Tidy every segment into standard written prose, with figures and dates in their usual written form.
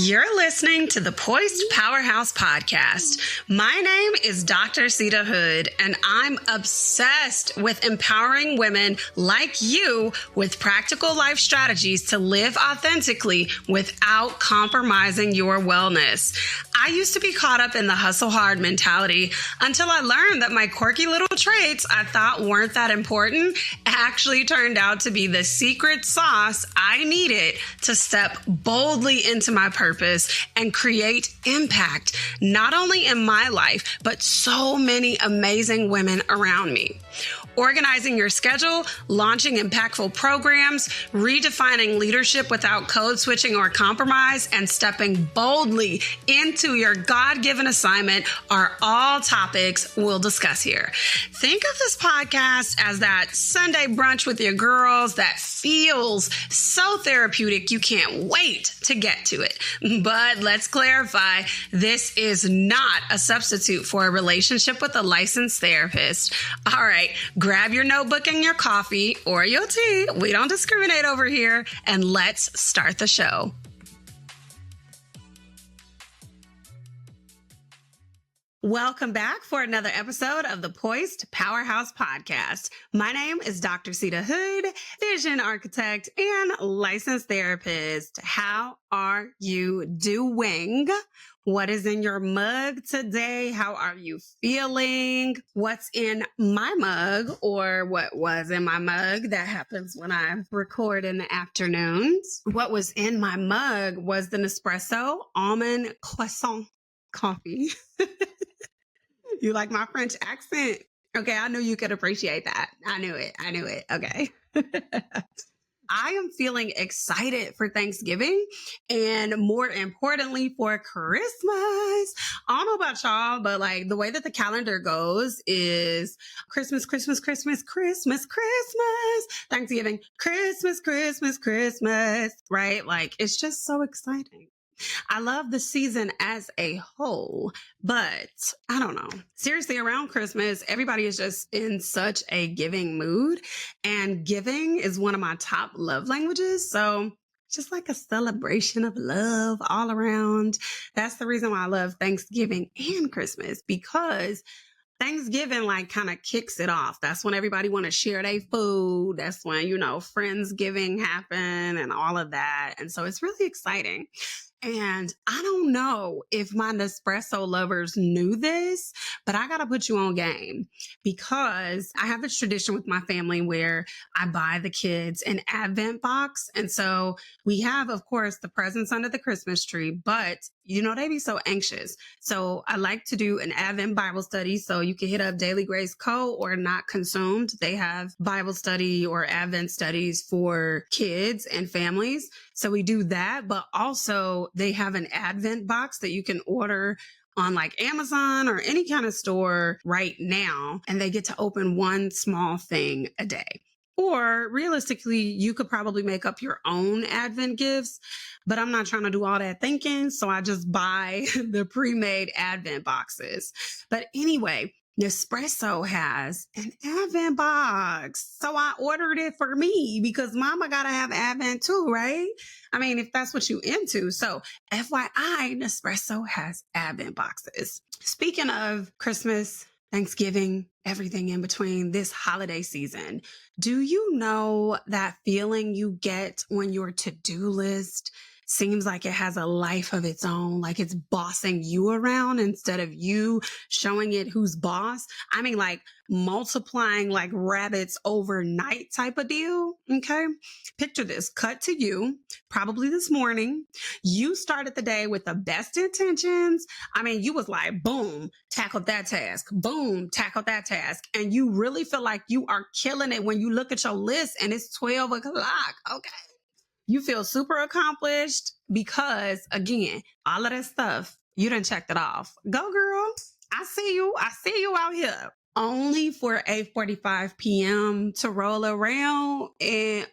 You're listening to the Poised Powerhouse Podcast. My name is Dr. Sita Hood, and I'm obsessed with empowering women like you with practical life strategies to live authentically without compromising your wellness. I used to be caught up in the hustle hard mentality until I learned that my quirky little traits I thought weren't that important actually turned out to be the secret sauce I needed to step boldly into my purpose and create impact, not only in my life, but so many amazing women around me. Organizing your schedule, launching impactful programs, redefining leadership without code switching or compromise, and stepping boldly into your God-given assignment are all topics we'll discuss here. Think of this podcast as that Sunday brunch with your girls that feels so therapeutic you can't wait to get to it. But let's clarify, this is not a substitute for a relationship with a licensed therapist. All right, grab your notebook and your coffee or your tea. We don't discriminate over here. And let's start the show. Welcome back for another episode of the Poised Powerhouse Podcast. My name is Dr. Sita Hood, vision architect and licensed therapist. How are you doing? What is in your mug today? How are you feeling? What's in my mug, or what was in my mug? That happens when I record in the afternoons. What was in my mug was the Nespresso almond croissant coffee. You like my French accent? Okay, I knew you could appreciate that. I knew it. Okay. I am feeling excited for Thanksgiving and more importantly for Christmas. I don't know about y'all, but like the way that the calendar goes is Christmas, Thanksgiving, Christmas, right? Like it's just so exciting. I love the season as a whole, but I don't know. Seriously, around Christmas, everybody is just in such a giving mood, and giving is one of my top love languages. So just like a celebration of love all around. That's the reason why I love Thanksgiving and Christmas, because Thanksgiving like kind of kicks it off. That's when everybody want to share their food. That's when, Friendsgiving happen and all of that. And so it's really exciting. And I don't know if my Nespresso lovers knew this, but I got to put you on game, because I have this tradition with my family where I buy the kids an Advent box. And so we have, of course, the presents under the Christmas tree, but they be so anxious. So I like to do an Advent Bible study. So you can hit up Daily Grace Co. or Not Consumed. They have Bible study or Advent studies for kids and families. So we do that, but also they have an Advent box that you can order on like Amazon or any kind of store right now. And they get to open one small thing a day. Or realistically, you could probably make up your own Advent gifts, but I'm not trying to do all that thinking. So I just buy the pre-made Advent boxes. But anyway, Nespresso has an Advent box. So I ordered it for me because mama got to have Advent too, right? I mean, if that's what you into. So FYI, Nespresso has Advent boxes. Speaking of Christmas, Thanksgiving, everything in between this holiday season, do you know that feeling you get when your to-do list seems like it has a life of its own, like it's bossing you around instead of you showing it who's boss? I mean, like multiplying like rabbits overnight type of deal. Okay. Picture this, cut to you, probably this morning. You started the day with the best intentions. I mean, you was like, boom, tackled that task, boom, tackled that task. And you really feel like you are killing it when you look at your list and it's 12 o'clock. Okay. You feel super accomplished because, again, all of that stuff, you done checked it off. Go, girl. I see you out here. Only for 8:45 p.m. to roll around. And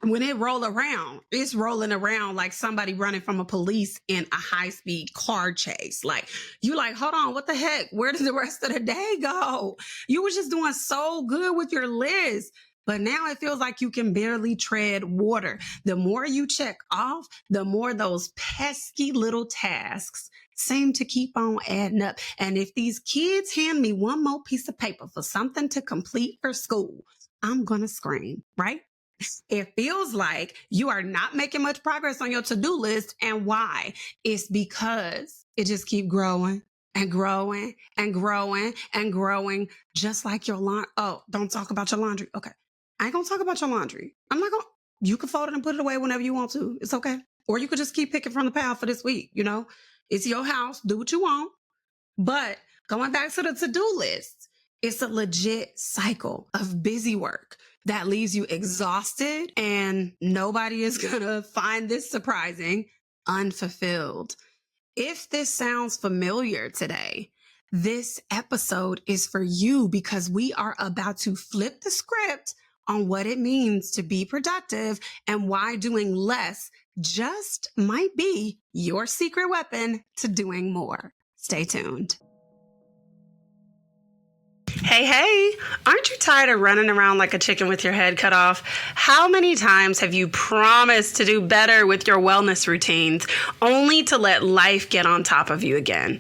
when it roll around, it's rolling around like somebody running from a police in a high-speed car chase. Like, you like, hold on, what the heck? Where did the rest of the day go? You was just doing so good with your list. But now it feels like you can barely tread water. The more you check off, the more those pesky little tasks seem to keep on adding up. And if these kids hand me one more piece of paper for something to complete for school, I'm going to scream, right? It feels like you are not making much progress on your to-do list. And why? It's because it just keeps growing and growing and growing and growing, just like your laundry. Oh, don't talk about your laundry. Okay. I ain't gonna talk about your laundry. I'm not gonna, you can fold it and put it away whenever you want to. It's okay. Or you could just keep picking from the pile for this week. It's your house. Do what you want. But going back to the to-do list, it's a legit cycle of busy work that leaves you exhausted, and nobody is going to find this surprising, unfulfilled. If this sounds familiar today, this episode is for you because we are about to flip the script on what it means to be productive and why doing less just might be your secret weapon to doing more. Stay tuned. Hey, aren't you tired of running around like a chicken with your head cut off? How many times have you promised to do better with your wellness routines only to let life get on top of you again?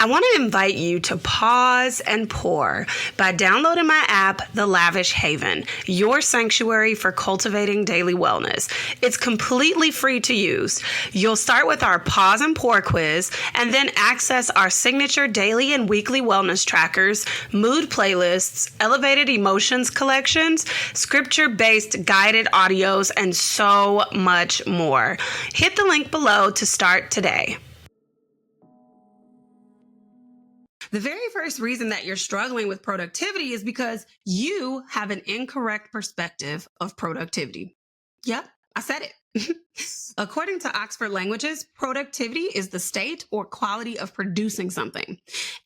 I want to invite you to pause and pour by downloading my app, The Lavish Haven, your sanctuary for cultivating daily wellness. It's completely free to use. You'll start with our pause and pour quiz and then access our signature daily and weekly wellness trackers, mood playlists, elevated emotions collections, scripture-based guided audios, and so much more. Hit the link below to start today. The very first reason that you're struggling with productivity is because you have an incorrect perspective of productivity. Yep, I said it. According to Oxford Languages, productivity is the state or quality of producing something.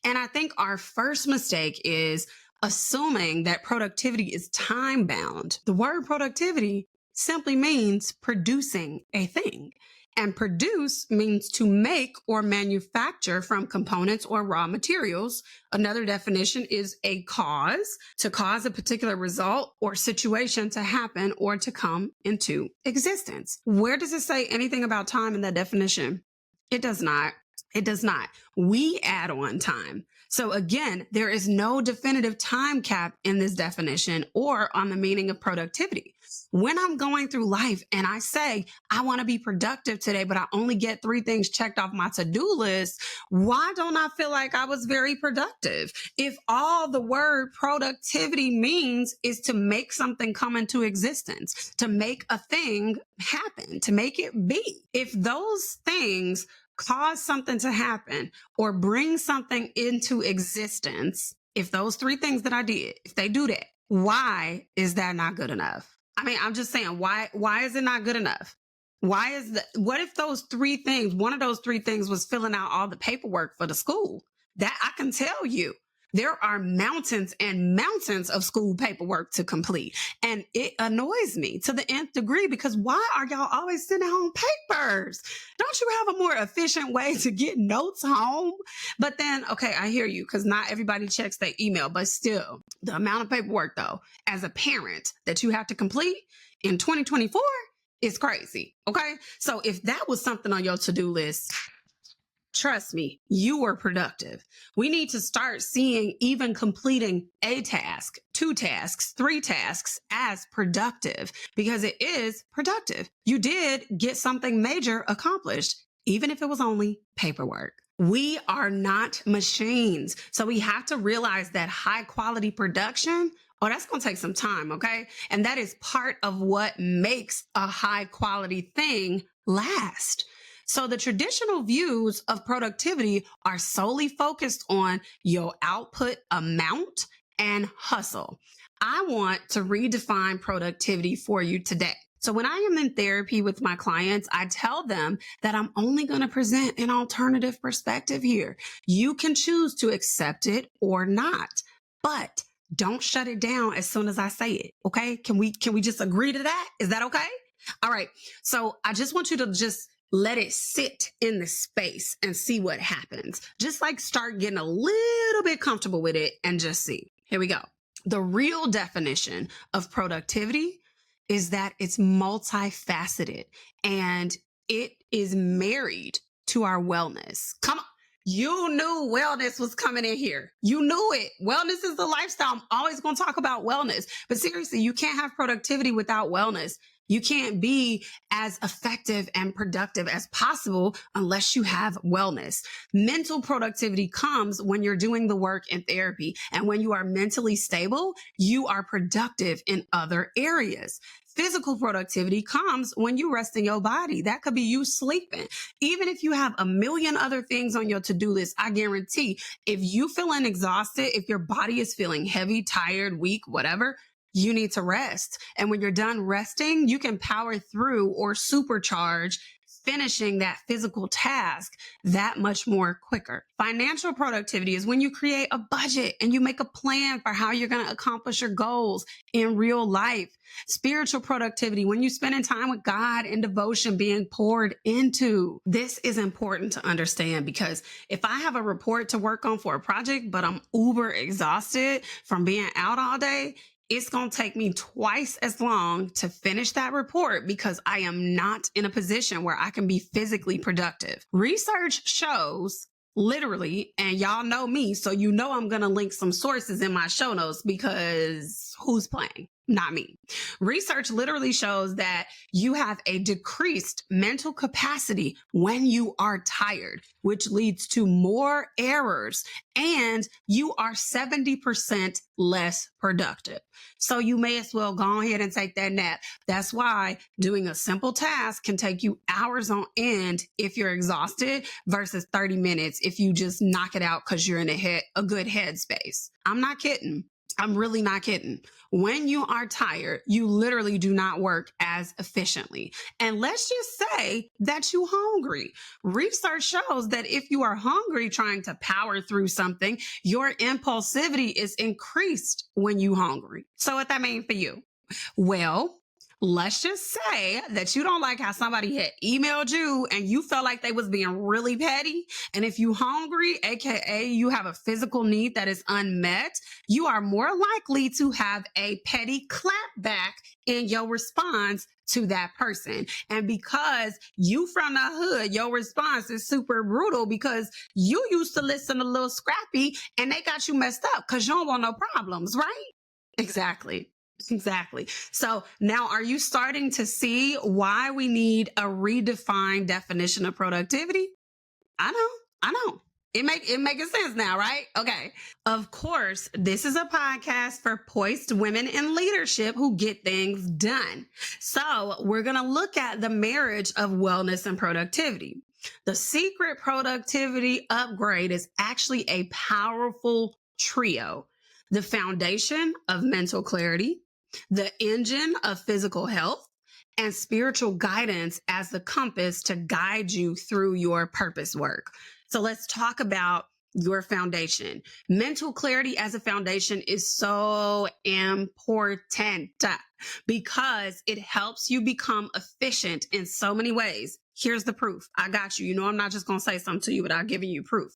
And I think our first mistake is assuming that productivity is time bound. The word productivity simply means producing a thing. And produce means to make or manufacture from components or raw materials. Another definition is a cause, to cause a particular result or situation to happen or to come into existence. Where does it say anything about time in that definition? It does not. It does not. We add on time. So again, there is no definitive time cap in this definition or on the meaning of productivity. When I'm going through life and I say, I want to be productive today, but I only get 3 things checked off my to-do list, why don't I feel like I was very productive? If all the word productivity means is to make something come into existence, to make a thing happen, to make it be. If those things cause something to happen or bring something into existence, if those 3 things that I did, if they do that, why is that not good enough? I mean, I'm just saying, why is it not good enough? What if those 3 things, one of those 3 things was filling out all the paperwork for the school? That I can tell you, there are mountains and mountains of school paperwork to complete. And it annoys me to the nth degree because why are y'all always sending home papers? Don't you have a more efficient way to get notes home? But then, okay, I hear you because not everybody checks their email, but still the amount of paperwork though, as a parent that you have to complete in 2024 is crazy. Okay. So if that was something on your to-do list, trust me, you were productive. We need to start seeing even completing a task, 2 tasks, 3 tasks as productive because it is productive. You did get something major accomplished, even if it was only paperwork. We are not machines. So we have to realize that high quality production, that's going to take some time, okay? And that is part of what makes a high quality thing last. So the traditional views of productivity are solely focused on your output amount and hustle. I want to redefine productivity for you today. So when I am in therapy with my clients, I tell them that I'm only going to present an alternative perspective here. You can choose to accept it or not, but don't shut it down as soon as I say it. Okay. Can we just agree to that? Is that okay? All right. So I just want you to just let it sit in the space and see what happens. Just like start getting a little bit comfortable with it and just see. Here we go. The real definition of productivity is that it's multifaceted and it is married to our wellness. Come on. You knew wellness was coming in here. You knew it. Wellness is the lifestyle. I'm always going to talk about wellness. But seriously, you can't have productivity without wellness. You can't be as effective and productive as possible unless you have wellness. Mental productivity comes when you're doing the work in therapy. And when you are mentally stable, you are productive in other areas. Physical productivity comes when you rest in your body. That could be you sleeping. Even if you have a million other things on your to-do list, I guarantee if you feeling exhausted, if your body is feeling heavy, tired, weak, whatever, you need to rest. And when you're done resting, you can power through or supercharge finishing that physical task that much more quicker. Financial productivity is when you create a budget and you make a plan for how you're going to accomplish your goals in real life. Spiritual productivity, when you're spending time with God and devotion being poured into. This is important to understand because if I have a report to work on for a project, but I'm uber exhausted from being out all day, it's going to take me twice as long to finish that report because I am not in a position where I can be physically productive. Research shows literally, and y'all know me, so you know I'm going to link some sources in my show notes because who's playing? Not me. Research literally shows that you have a decreased mental capacity when you are tired, which leads to more errors, and you are 70% less productive. So you may as well go ahead and take that nap. That's why doing a simple task can take you hours on end if you're exhausted versus 30 minutes if you just knock it out because you're in a good headspace. I'm not kidding. I'm really not kidding. When you are tired, you literally do not work as efficiently. And let's just say that you're hungry. Research shows that if you are hungry trying to power through something, your impulsivity is increased when you're hungry. So what that mean for you? Well, let's just say that you don't like how somebody had emailed you and you felt like they was being really petty. And if you hungry, aka you have a physical need that is unmet, you are more likely to have a petty clapback in your response to that person. And because you from the hood, your response is super brutal because you used to listen a little scrappy and they got you messed up because you don't want no problems, right? Exactly. Exactly. So now are you starting to see why we need a redefined definition of productivity? I know. I know. It making sense now, right? Okay. Of course, this is a podcast for poised women in leadership who get things done. So we're going to look at the marriage of wellness and productivity. The secret productivity upgrade is actually a powerful trio. The foundation of mental clarity, the engine of physical health, and spiritual guidance as the compass to guide you through your purpose work. So let's talk about your foundation. Mental clarity as a foundation is so important because it helps you become efficient in so many ways. Here's the proof. I got you. You know, I'm not just going to say something to you without giving you proof.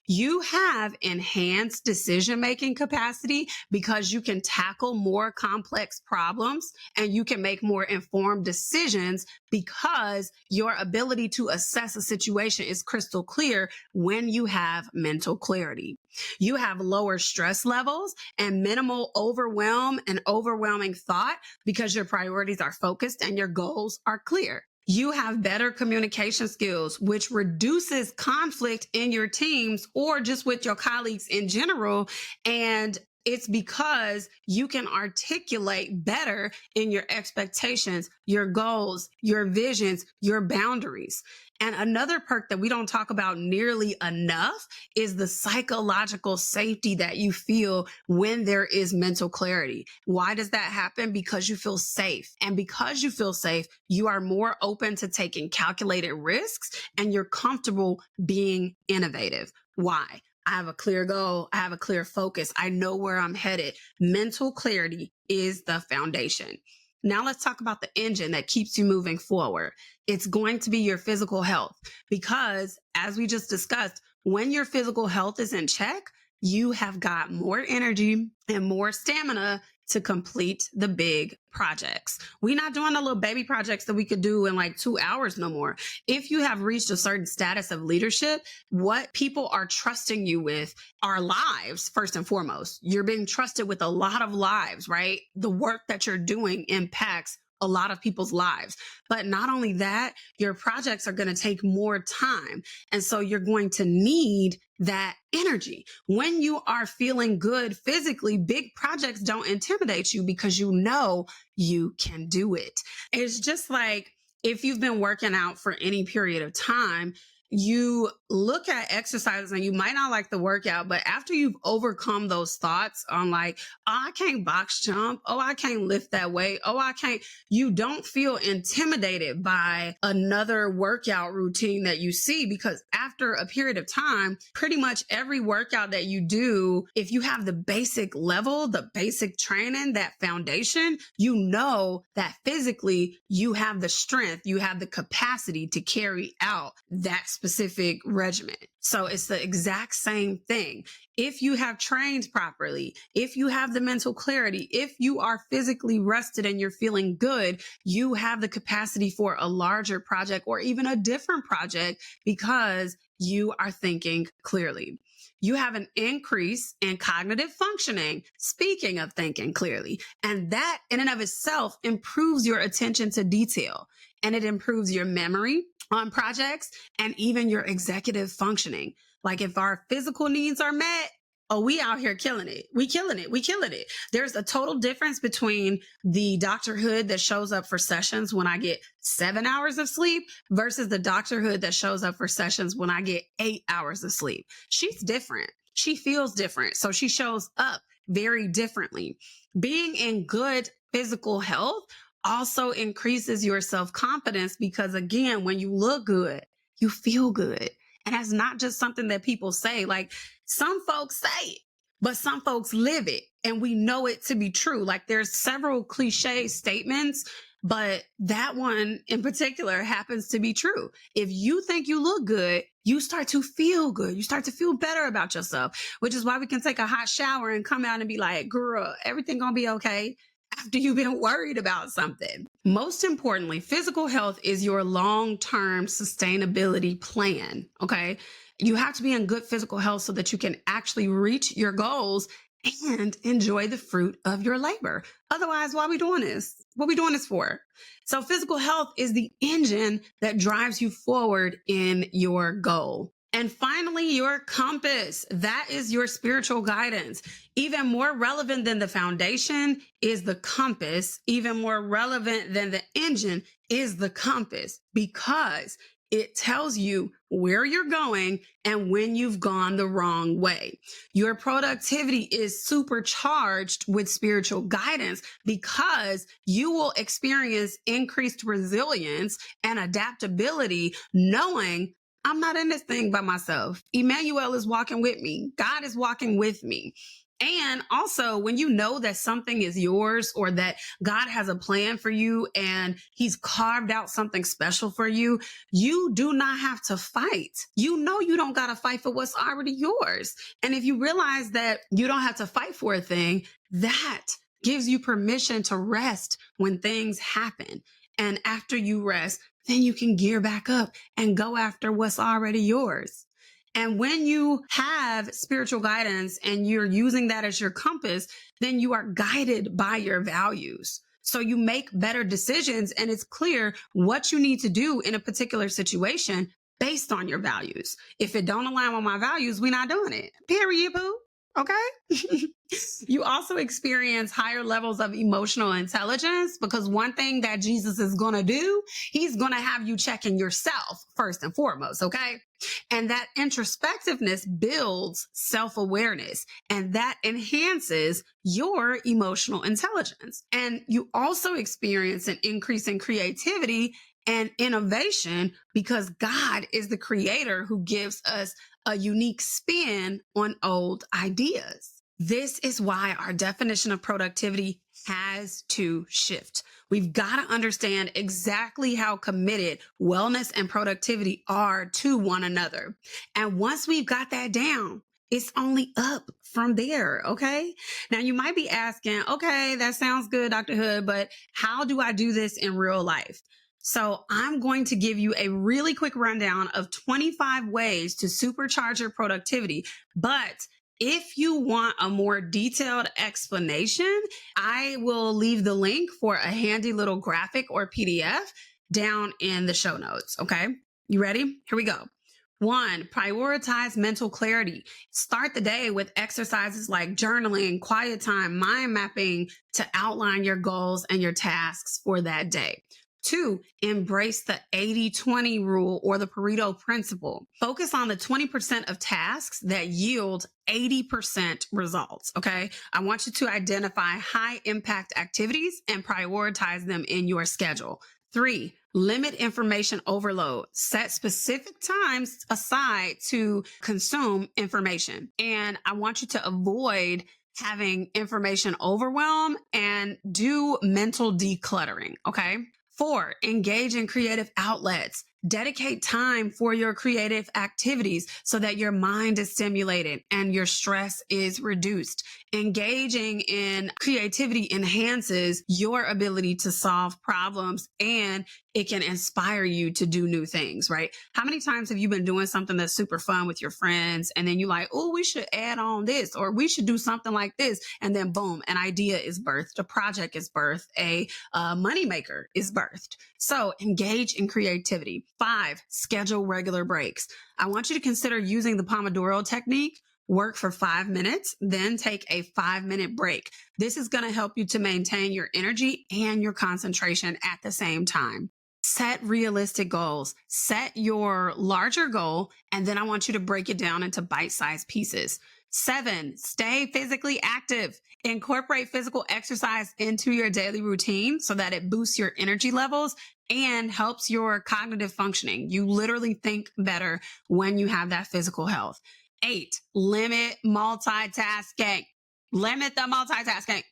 You have enhanced decision-making capacity because you can tackle more complex problems and you can make more informed decisions because your ability to assess a situation is crystal clear when you have mental clarity. You have lower stress levels and minimal overwhelm and overwhelming thought because your priorities are focused and your goals are clear. You have better communication skills, which reduces conflict in your teams or just with your colleagues in general. And it's because you can articulate better in your expectations, your goals, your visions, your boundaries. And another perk that we don't talk about nearly enough is the psychological safety that you feel when there is mental clarity. Why does that happen? Because you feel safe. And because you feel safe, you are more open to taking calculated risks and you're comfortable being innovative. Why? I have a clear goal. I have a clear focus. I know where I'm headed. Mental clarity is the foundation. Now let's talk about the engine that keeps you moving forward. It's going to be your physical health because as we just discussed, when your physical health is in check, you have got more energy and more stamina to complete the big projects. We're not doing the little baby projects that we could do in like 2 hours no more. If you have reached a certain status of leadership, what people are trusting you with are lives, first and foremost. You're being trusted with a lot of lives, right? The work that you're doing impacts a lot of people's lives. But not only that, your projects are going to take more time. And so you're going to need that energy. When you are feeling good physically, big projects don't intimidate you because you know you can do it. It's just like if you've been working out for any period of time, you look at exercises and you might not like the workout, but after you've overcome those thoughts on like, oh, I can't box jump. Oh, I can't lift that weight. Oh, I can't. You don't feel intimidated by another workout routine that you see because after a period of time, pretty much every workout that you do, if you have the basic level, the basic training, that foundation, you know that physically you have the strength, you have the capacity to carry out that specific regimen. So it's the exact same thing. If you have trained properly, if you have the mental clarity, if you are physically rested and you're feeling good, you have the capacity for a larger project or even a different project because you are thinking clearly. You have an increase in cognitive functioning, speaking of thinking clearly. And that in and of itself improves your attention to detail and it improves your memory on projects and even your executive functioning. Like if our physical needs are met, oh, we out here killing it. We killing it. We killing it. There's a total difference between the Dr. Hood that shows up for sessions when I get 7 hours of sleep versus the Dr. Hood that shows up for sessions when I get 8 hours of sleep. She's different. She feels different. So she shows up very differently. Being in good physical health also increases your self-confidence because again, when you look good, you feel good. And that's not just something that people say. Like some folks say it, but some folks live it. And we know it to be true. Like there's several cliche statements, but that one in particular happens to be true. If you think you look good, you start to feel good. You start to feel better about yourself, which is why we can take a hot shower and come out and be like, girl, everything gonna be okay. After you've been worried about something. Most importantly, physical health is your long-term sustainability plan. Okay. You have to be in good physical health so that you can actually reach your goals and enjoy the fruit of your labor. Otherwise, why are we doing this? What are we doing this for? So physical health is the engine that drives you forward in your goal. And finally, your compass. That is your spiritual guidance. Even more relevant than the foundation is the compass. Even more relevant than the engine is the compass because it tells you where you're going and when you've gone the wrong way. Your productivity is supercharged with spiritual guidance because you will experience increased resilience and adaptability knowing I'm not in this thing by myself. Emmanuel is walking with me. God is walking with me. And also, when you know that something is yours or that God has a plan for you and he's carved out something special for you, you do not have to fight. You know you don't got to fight for what's already yours. And if you realize that you don't have to fight for a thing, that gives you permission to rest when things happen. And after you rest, then you can gear back up and go after what's already yours. And when you have spiritual guidance and you're using that as your compass, then you are guided by your values. So you make better decisions and it's clear what you need to do in a particular situation based on your values. If it don't align with my values, we're not doing it. Period, boo. Okay. You also experience higher levels of emotional intelligence because one thing that Jesus is going to do, he's going to have you checking yourself first and foremost. Okay. And that introspectiveness builds self-awareness and that enhances your emotional intelligence. And you also experience an increase in creativity and innovation because God is the creator who gives us a unique spin on old ideas. This is why our definition of productivity has to shift. We've got to understand exactly how committed wellness and productivity are to one another. And once we've got that down, It's only up from there. Okay. Now you might be asking, okay, that sounds good, Dr. Hood, but how do I do this in real life? So I'm going to give you a really quick rundown of 25 ways to supercharge your productivity. But if you want a more detailed explanation, I will leave the link for a handy little graphic or PDF down in the show notes. Okay. You ready? Here we go. One, prioritize mental clarity. Start the day with exercises like journaling, quiet time, mind mapping to outline your goals and your tasks for that day. Two, embrace the 80-20 rule or the Pareto principle. Focus on the 20% of tasks that yield 80% results. Okay. I want you to identify high impact activities and prioritize them in your schedule. Three, limit information overload. Set specific times aside to consume information. And I want you to avoid having information overwhelm and do mental decluttering. Okay. Four, engage in creative outlets. Dedicate time for your creative activities so that your mind is stimulated and your stress is reduced. Engaging in creativity enhances your ability to solve problems and it can inspire you to do new things, right? How many times have you been doing something that's super fun with your friends and then you like, oh, we should add on this or we should do something like this. And then boom, an idea is birthed, a project is birthed, a moneymaker is birthed. So engage in creativity. Five, schedule regular breaks. I want you to consider using the Pomodoro technique. Work for 5 minutes, then take a 5-minute break. This is going to help you to maintain your energy and your concentration at the same time. Set realistic goals. Set your larger goal, and then I want you to break it down into bite-sized pieces. 7, stay physically active. Incorporate physical exercise into your daily routine so that it boosts your energy levels and helps your cognitive functioning. You literally think better when you have that physical health. 8, limit multitasking. Limit the multitasking.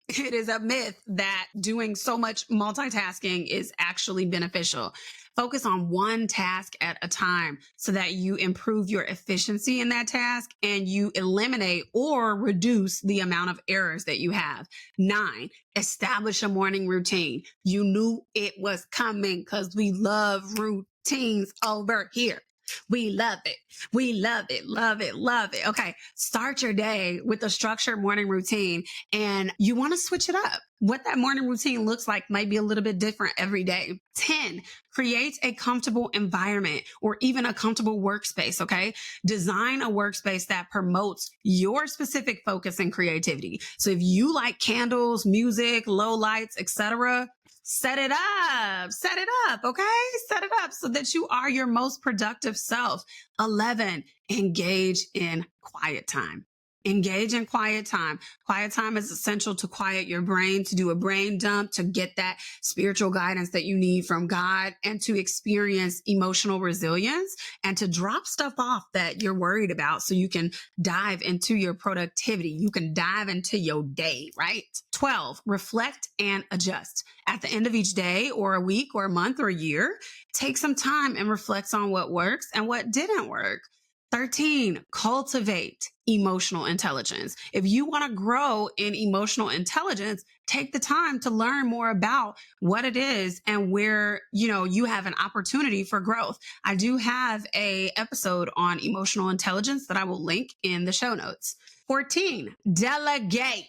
It is a myth that doing so much multitasking is actually beneficial. Focus on one task at a time so that you improve your efficiency in that task and you eliminate or reduce the amount of errors that you have. 9, establish a morning routine. You knew it was coming because we love routines over here. We love it. We love it, love it, love it. Okay. Start your day with a structured morning routine and you want to switch it up. What that morning routine looks like might be a little bit different every day. 10, create a comfortable environment or even a comfortable workspace. Okay. Design a workspace that promotes your specific focus and creativity. So if you like candles, music, low lights, etc., set it up, okay? Set it up so that you are your most productive self. 11, engage in quiet time. Engage in quiet time. Quiet time is essential to quiet your brain, to do a brain dump, to get that spiritual guidance that you need from God, and to experience emotional resilience and to drop stuff off that you're worried about so you can dive into your productivity. You can dive into your day, right? 12, reflect and adjust. At the end of each day or a week or a month or a year, take some time and reflect on what works and what didn't work. 13, cultivate emotional intelligence. If you want to grow in emotional intelligence, take the time to learn more about what it is and where, you have an opportunity for growth. I do have a episode on emotional intelligence that I will link in the show notes. 14, delegate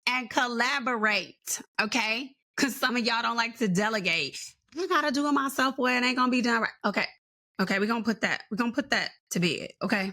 and collaborate. Okay. Cause some of y'all don't like to delegate. I gotta do it myself, boy. It ain't gonna be done right. Okay. We're going to put that to bed. Okay.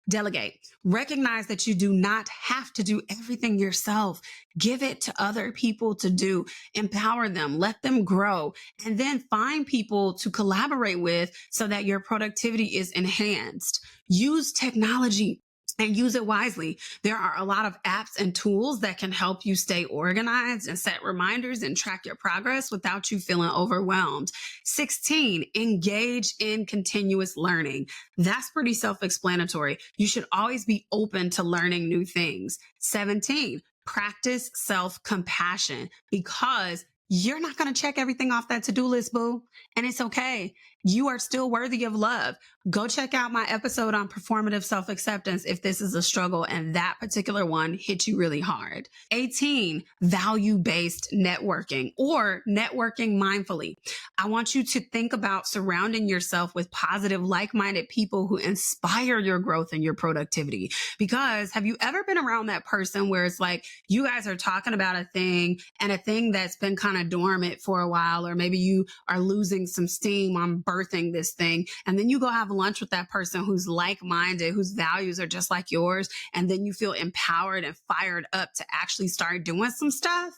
Delegate. Recognize that you do not have to do everything yourself. Give it to other people to do. Empower them. Let them grow. And then find people to collaborate with so that your productivity is enhanced. Use technology and use it wisely. There are a lot of apps and tools that can help you stay organized and set reminders and track your progress without you feeling overwhelmed. 16, engage in continuous learning. That's pretty self-explanatory. You should always be open to learning new things. 17, practice self-compassion because you're not going to check everything off that to-do list, boo. And it's okay. You are still worthy of love. Go check out my episode on performative self-acceptance if this is a struggle and that particular one hit you really hard. 18, value-based networking or networking mindfully. I want you to think about surrounding yourself with positive, like-minded people who inspire your growth and your productivity. Because have you ever been around that person where it's like you guys are talking about a thing and a thing that's been kind of dormant for a while, or maybe you are losing some steam on birthing this thing, and then you go have lunch with that person who's like-minded, whose values are just like yours, and then you feel empowered and fired up to actually start doing some stuff?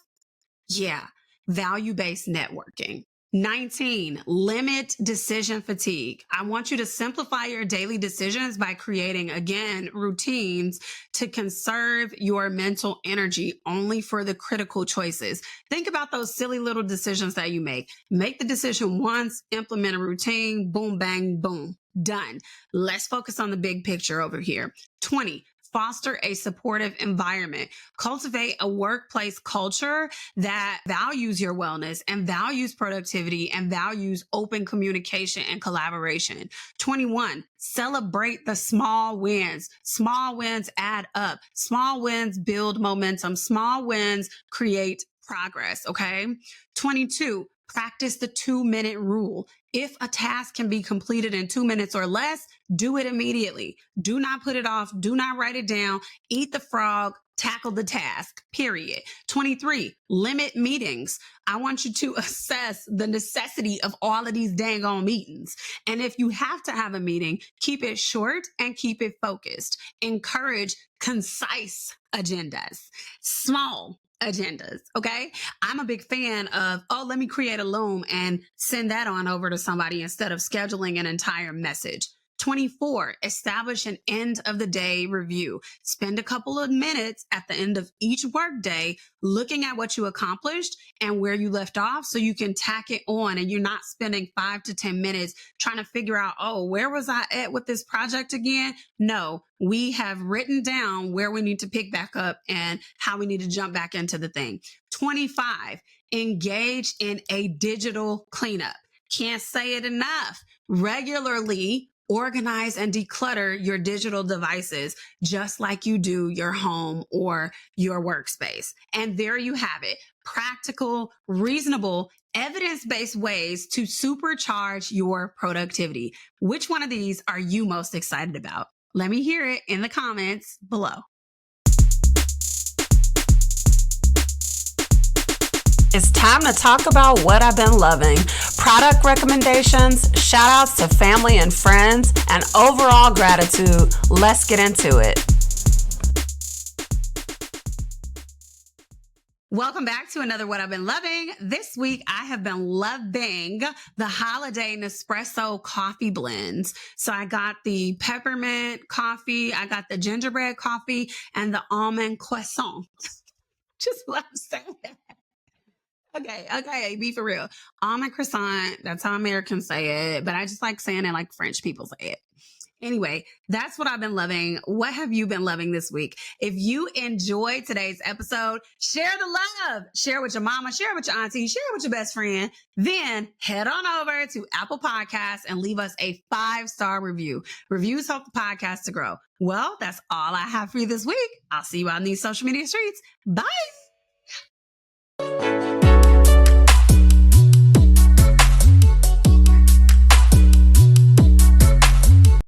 Yeah, value-based networking. 19, limit decision fatigue. I want you to simplify your daily decisions by creating, again, routines to conserve your mental energy only for the critical choices. Think about those silly little decisions that you make. Make the decision once, implement a routine, boom, bang, boom, done. Let's focus on the big picture over here. 20, foster a supportive environment. Cultivate a workplace culture that values your wellness and values productivity and values open communication and collaboration. 21, celebrate the small wins. Small wins add up. Small wins build momentum. Small wins create progress, okay? 22, practice the 2-minute rule. If a task can be completed in 2 minutes or less, do it immediately. Do not put it off. Do not write it down. Eat the frog. Tackle the task, period. 23, limit meetings. I want you to assess the necessity of all of these dang on meetings. And if you have to have a meeting, keep it short and keep it focused. Encourage concise agendas, small agendas, okay? I'm a big fan of, let me create a loom and send that on over to somebody instead of scheduling an entire message. 24, establish an end of the day review. Spend a couple of minutes at the end of each workday looking at what you accomplished and where you left off so you can tack it on and you're not spending 5 to 10 minutes trying to figure out, where was I at with this project again? No, we have written down where we need to pick back up and how we need to jump back into the thing. 25, engage in a digital cleanup. Can't say it enough. Regularly organize and declutter your digital devices just like you do your home or your workspace. And there you have it. Practical, reasonable, evidence-based ways to supercharge your productivity. Which one of these are you most excited about? Let me hear it in the comments below. It's time to talk about what I've been loving. Product recommendations, shout outs to family and friends, and overall gratitude. Let's get into it. Welcome back to another What I've Been Loving. This week, I have been loving the holiday Nespresso coffee blends. So I got the peppermint coffee, I got the gingerbread coffee, and the almond croissant. Just love saying that. Okay, be for real. Almond croissant, that's how Americans say it, but I just like saying it like French people say it. Anyway, that's what I've been loving. What have you been loving this week? If you enjoyed today's episode, share the love. Share with your mama, share with your auntie, share with your best friend. Then head on over to Apple Podcasts and leave us a 5-star review. Reviews help the podcast to grow. Well, that's all I have for you this week. I'll see you on these social media streets. Bye.